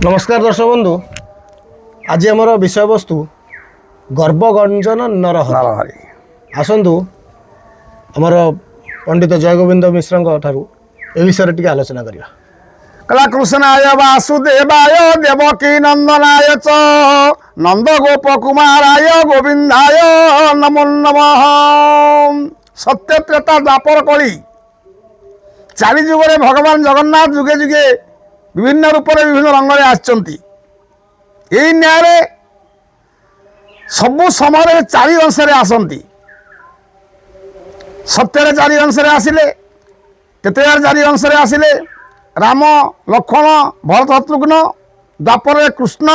नमस्कार दर्शक बंधु, आज आमर विषय वस्तु गर्भगंजन नरहरि। आसतु आमर पंडित जयगोविंद मिश्र ठारू ए विषय टी आलोचना करिया। कला कृष्णाय वासुदेवाय देवकी नंदनाय च नंद गोप कुमाराय गोविंदाय नमो नमः। सत्य त्रेता द्वापर कली चारि जुगरे भगवान जगन्नाथ जुगे जुगे विभिन्न रूप विभिन्न रंग आसचंती। एई न्याय सबु समय चारि अंश आसंती। सत्य चारि अंश आसिले, केते चारि अंश आसिले राम लक्ष्मण भरत शत्रुघ्न। द्वापर कृष्ण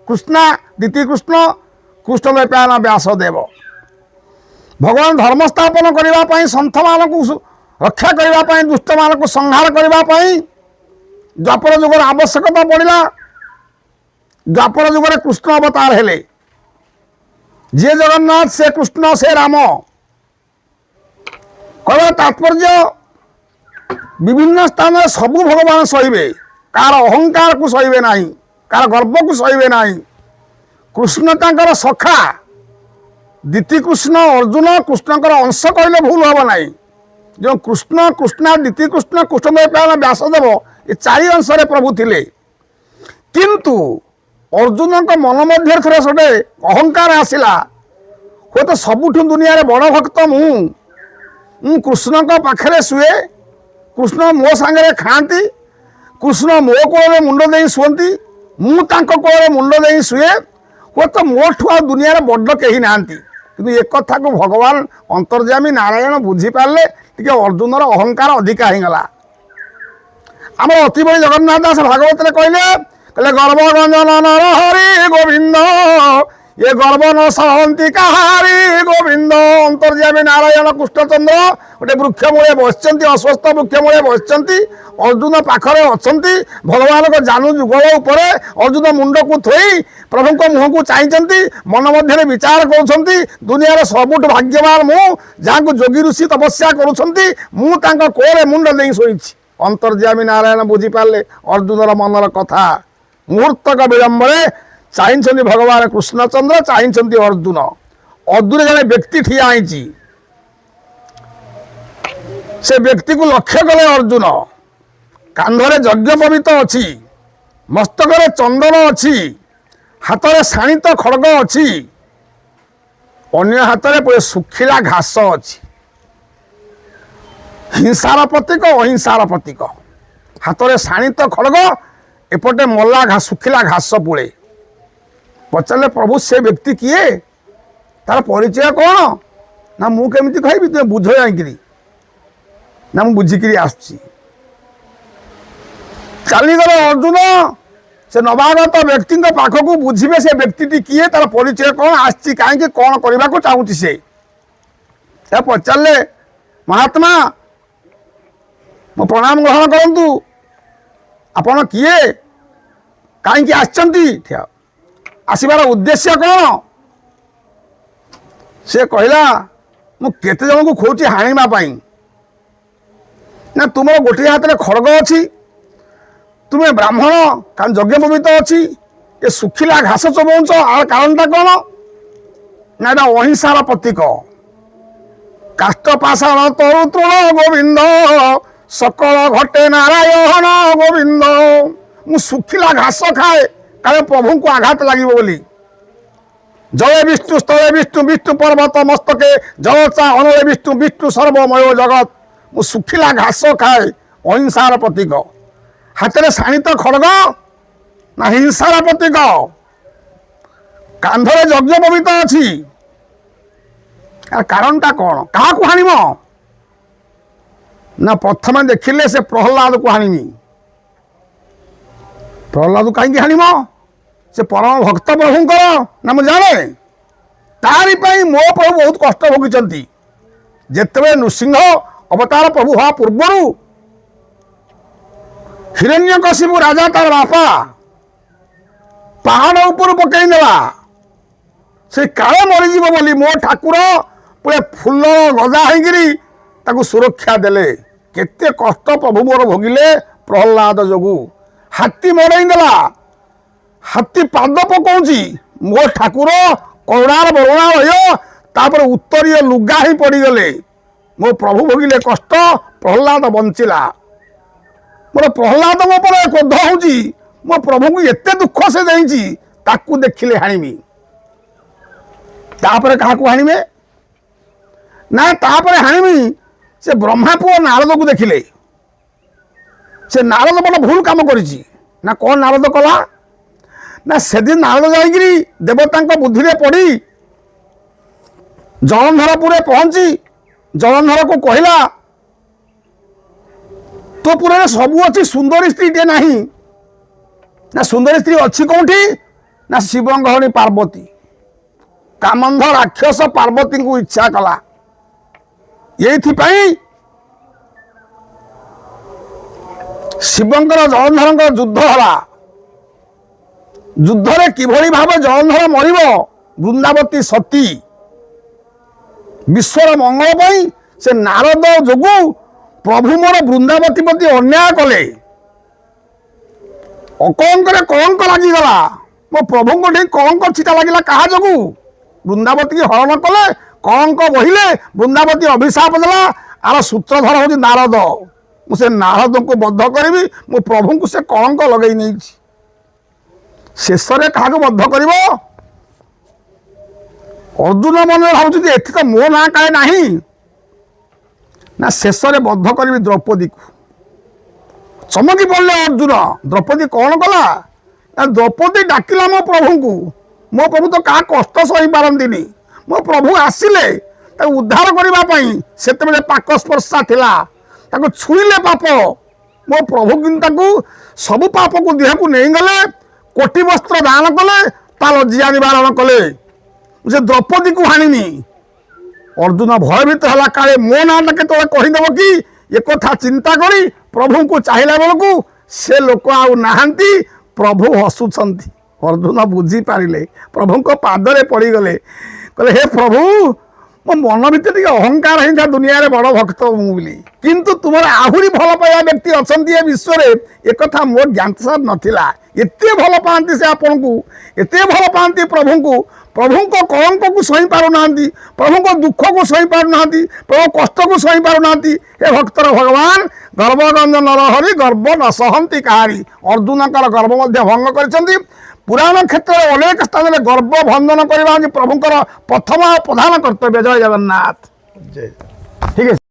कृष्णा द्वितीय कृष्ण कृष्ण द्वैपायन व्यासदेव। भगवान धर्म स्थापन करने सन्थ मान रक्षा करने दुष्ट मान संहार करने द्वापर जुगर आवश्यकता पड़ा। द्वापर जुगर कृष्ण अवतार हेले। जे जगन्नाथ से कृष्ण से राम कहवा तात्पर्य विभिन्न स्थान में सबू भगवान सहे। कार अहंकार को सहे ना, कार गर्व को सहे ना। कृष्ण तांकर सखा द्वितीय कृष्ण अर्जुन कृष्णकर अंश कहले भूल हम ना। जो कृष्ण कृष्णा द्वितीय कृष्ण कृष्ण द्वैपायन व्यासदेव ये चारि अंश प्रभु थिले। किंतु अर्जुन मन मध्य थे सोटे अहंकार आसला। हे तो सबुठ दुनिया रे बड़ भक्त मु कृष्ण पाखे शुए, कृष्ण मो सांगे खाती, कृष्ण मो कोल मुंड दे शुअती, मु कोल मुंड दे शुए। हे तो मोठू आ दुनिया रे बड़ कहीं ना। कि एक कथा को भगवान अंतर्यामी नारायण बुझीपारे टे अर्जुनर अहंकार अधिका होगला। आम अति बड़ी जगन्नाथ दास भागवत कहले गर्भगंजन नरहरि गोविंद ये गर्भ न सहंती कहारी गोविंद। अंतर्यामी नारायण कृष्णचंद्र गोटे वृक्ष मूले बसचंती, अस्वस्थ वृक्ष मूले बसचंती। अर्जुन पाखरे अछंती। भगवान को जानू जुगल उपर अर्जुन मुंड को थोई प्रभु को मुह को चाहती। मन मध्य विचार कर दुनिया सबुठ भाग्यवान मु जहाँ जोगी ऋषि तपस्या करुँच मु कोरे मुंड दे शोई। अंतर्यामी नारायण बुझीपारे अर्जुनर मनर कथा। मुहूर्तक विलंबरे चाहते भगवान कृष्णचंद्र चाहते अर्जुन। अदूरे जड़े व्यक्ति ठिया होती से व्यक्ति को लक्ष्य कले अर्जुन। कांधरे यज्ञ पवित अच्छी, मस्तक चंदन अच्छी, हाथ में शाणित खड़ग अच्छी, अन्य हाथ में सुखिला घास अच्छी। हिंसार प्रतीक अहिंसार प्रतीक। हाथ में शाणित खड़ग एपटे मल्ला घास सुखिला घास पुले। पचारे प्रभु से व्यक्ति किए, तार परिचय कौन ना मु केमिति कहबी तुम बुझ जाकि ना मु बुझिकी आसुची। चलीगले अर्जुन से नवागत व्यक्ति पाखक बुझे से व्यक्ति किए, तार परिचय कौन, आसी कहीं कौन करने को चाहूँगी। से पचारे महात्मा मो प्रणाम ग्रहण करूँ, आपण किए कहीं आसचंती, आसबार उद्देश्य कौन। से कहला मु केते जन को खोजी हाणीमा ना तुम गोटे हाथ में खड़ग अच्छी, तुम्हें ब्राह्मण कारण यज्ञ पवित अच्छी, ये सुखिला घास चबाउच आर कारणटा कौन ना एटा अहिंसार प्रतीक। काष्ठ पाषाण तरु तृण गोविंद सकल घटे नारायण गोविंद। मु सुखिला घास खाए कारण प्रभु को आघात लगे बोली। जय विष्णु स्थले विष्णु विष्णु पर्वत मस्तके जलचा अनले विष्णु विष्णु सर्वमय जगत। मु सुखिला घास खाए अहिंसार प्रतीक। हाथ में शाणित खड़ग ना हिंसार प्रतीक। कांधरे यज्ञ पवित अच्छी, कारणटा कौन, क्या हाणीम ना प्रथम देखिले से प्रहलाद को हाणीमी। प्रहलाद कहीं हाणीम, से परम भक्त प्रभुंकर ना मुझे जाने। तारी मो प्रभु बहुत कष्ट भोगी। जिते नृसिंह अवतार प्रभु हवा पूर्वर हिरण्यकशिपु राजा तार बापा पहाड़ ऊपर पकईदेला से काले मरीज बोली मो ठाकुर पूरे फुल गजा हो सुरक्षा देले। केते कष्ट प्रभु मोर भोगिले प्रहलाद जोगु। हाथी मरईदेला ହାତୀ ପାଦ ପକଉଛି ମୋ ଠାକୁର କରୁଣାର ବରୁଣା ରହ ତାପରେ ଉତ୍ତରୀୟ ଲୁଗା ହିଁ ପଡ଼ିଗଲେ ମୋ ପ୍ରଭୁ ଭୋଗିଲେ କଷ୍ଟ ପ୍ରହ୍ଲାଦ ବଞ୍ଚିଲା ମୋର ପ୍ରହ୍ଲାଦ ମୋ ଉପରେ କ୍ରୋଧ ହେଉଛି ମୋ ପ୍ରଭୁଙ୍କୁ ଏତେ ଦୁଃଖ ସେ ଦେଇଛି ତାକୁ ଦେଖିଲେ ହାଣିବି ତାପରେ କାହାକୁ ହାଣିବେ ନା ତାପରେ ହାଣିବି ସେ ବ୍ରହ୍ମା ପୁଅ ନାରଦକୁ ଦେଖିଲେ ସେ ନାରଦ ବଡ଼ ଭୁଲ କାମ କରିଛି ନା କ'ଣ ନାରଦ କଲା ନା ସେଦିନ ନାରଦ ଯାଇକିରି ଦେବତାଙ୍କ ବୁଦ୍ଧିରେ ପଡ଼ି ଜଳନ୍ଧରପୁରରେ ପହଞ୍ଚି ଜଳନ୍ଧରକୁ କହିଲା ତୋ ପୁରରେ ସବୁ ଅଛି ସୁନ୍ଦରୀ ସ୍ତ୍ରୀଟେ ନାହିଁ ନା ସୁନ୍ଦରୀ ସ୍ତ୍ରୀ ଅଛି କେଉଁଠି ନା ଶିବଙ୍କ ଘଣୀ ପାର୍ବତୀ କାମନ୍ଧ ରାକ୍ଷସ ପାର୍ବତୀଙ୍କୁ ଇଚ୍ଛା କଲା ଏଇଥିପାଇଁ ଶିବଙ୍କର ଜଳନ୍ଧରଙ୍କ ଯୁଦ୍ଧ ହେଲା ଯୁଦ୍ଧରେ କିଭଳି ଭାବେ ଜଳନ୍ଧର ମରିବ ବୃନ୍ଦାବତୀ ସତୀ ବିଶ୍ୱର ମଙ୍ଗଳ ପାଇଁ ସେ ନାରଦ ଯୋଗୁଁ ପ୍ରଭୁ ମୋର ବୃନ୍ଦାବତୀ ପ୍ରତି ଅନ୍ୟାୟ କଲେ ଅକଳଙ୍କରେ କଳଙ୍କ ଲାଗିଗଲା ମୋ ପ୍ରଭୁଙ୍କ ଠି କଳଙ୍କ ଛିଟା ଲାଗିଲା କାହା ଯୋଗୁଁ ବୃନ୍ଦାବତୀକି ହରଣ କଲେ କଳଙ୍କ ବହିଲେ ବୃନ୍ଦାବତୀ ଅଭିଶାପ ଦେଲା ଆର ସୂତ୍ରଧର ହେଉଛି ନାରଦ ମୁଁ ସେ ନାରଦଙ୍କୁ ବଦ୍ଧ କରିବି ମୋ ପ୍ରଭୁଙ୍କୁ ସେ କଳଙ୍କ ଲଗେଇ ନେଇଛି ଶେଷରେ କାହାକୁ ବଦ୍ଧ କରିବ ଅର୍ଜୁନ ମନରେ ଭାବୁଛନ୍ତି ଏଠି ତ ମୋ ନାଁ କାଳେ ନାହିଁ ନା ଶେଷରେ ବଦ୍ଧ କରିବି ଦ୍ରୌପଦୀକୁ ଚମକି ପଡ଼ିଲେ ଅର୍ଜୁନ ଦ୍ରୌପଦୀ କ'ଣ କଲା ନା ଦ୍ରୌପଦୀ ଡାକିଲା ମୋ ପ୍ରଭୁଙ୍କୁ ମୋ ପ୍ରଭୁ ତ କାହା କଷ୍ଟ ସହିପାରନ୍ତିନି ମୋ ପ୍ରଭୁ ଆସିଲେ ତାକୁ ଉଦ୍ଧାର କରିବା ପାଇଁ ସେତେବେଳେ ପାକ ସ୍ପର୍ଶା ଥିଲା ତାକୁ ଛୁଇଁଲେ ପାପ ମୋ ପ୍ରଭୁ କିନ୍ତୁ ତାକୁ ସବୁ ପାପକୁ ଦେହକୁ ନେଇଗଲେ କୋଟି ବସ୍ତ୍ର ଦାନ କଲେ ତା ଲଜ୍ଜା ନିବାରଣ କଲେ ସେ ଦ୍ରୌପଦୀକୁ ହାଣିନି ଅର୍ଜୁନ ଭୟଭୀତ ହେଲା କାଳେ ମୋ ନାଁଟା କେତେବେଳେ କହିଦେବ କି ଏକଥା ଚିନ୍ତା କରି ପ୍ରଭୁଙ୍କୁ ଚାହିଁଲା ବେଳକୁ ସେ ଲୋକ ଆଉ ନାହାନ୍ତି ପ୍ରଭୁ ହସୁଛନ୍ତି ଅର୍ଜୁନ ବୁଝିପାରିଲେ ପ୍ରଭୁଙ୍କ ପାଦରେ ପଡ଼ିଗଲେ କହିଲେ ହେ ପ୍ରଭୁ ମୋ ମନ ଭିତରେ ଟିକେ ଅହଙ୍କାର ହେଇଥିଲା ଦୁନିଆରେ ବଡ଼ ଭକ୍ତ ମୁଁ ବୋଲି କିନ୍ତୁ ତୁମର ଆହୁରି ଭଲ ପାଇବା ବ୍ୟକ୍ତି ଅଛନ୍ତି ଏ ବିଶ୍ୱରେ ଏକଥା ମୋର ଜ୍ଞାତସାର ନଥିଲା ଏତେ ଭଲ ପାଆନ୍ତି ସେ ଆପଣଙ୍କୁ ଏତେ ଭଲ ପାଆନ୍ତି ପ୍ରଭୁଙ୍କୁ ପ୍ରଭୁଙ୍କ କଳଙ୍କକୁ ସହିପାରୁନାହାନ୍ତି ପ୍ରଭୁଙ୍କ ଦୁଃଖକୁ ସହିପାରୁନାହାନ୍ତି ପ୍ରଭୁ କଷ୍ଟକୁ ସହିପାରୁନାହାନ୍ତି ହେ ଭକ୍ତର ଭଗବାନ ଗର୍ଭଗଞ୍ଜ ନର ହରି ଗର୍ବ ନ ସହନ୍ତି କାହାରି ଅର୍ଜୁନଙ୍କର ଗର୍ବ ମଧ୍ୟ ଭଙ୍ଗ କରିଛନ୍ତି ପୁରାଣ କ୍ଷେତ୍ରରେ ଅନେକ ସ୍ଥାନରେ ଗର୍ବ ଭଞ୍ଜନ କରିବା ହେଉଛି ପ୍ରଭୁଙ୍କର ପ୍ରଥମ ଓ ପ୍ରଧାନ କର୍ତ୍ତବ୍ୟ ଜୟ ଜଗନ୍ନାଥ ଜୟ ଠିକ ଅଛି।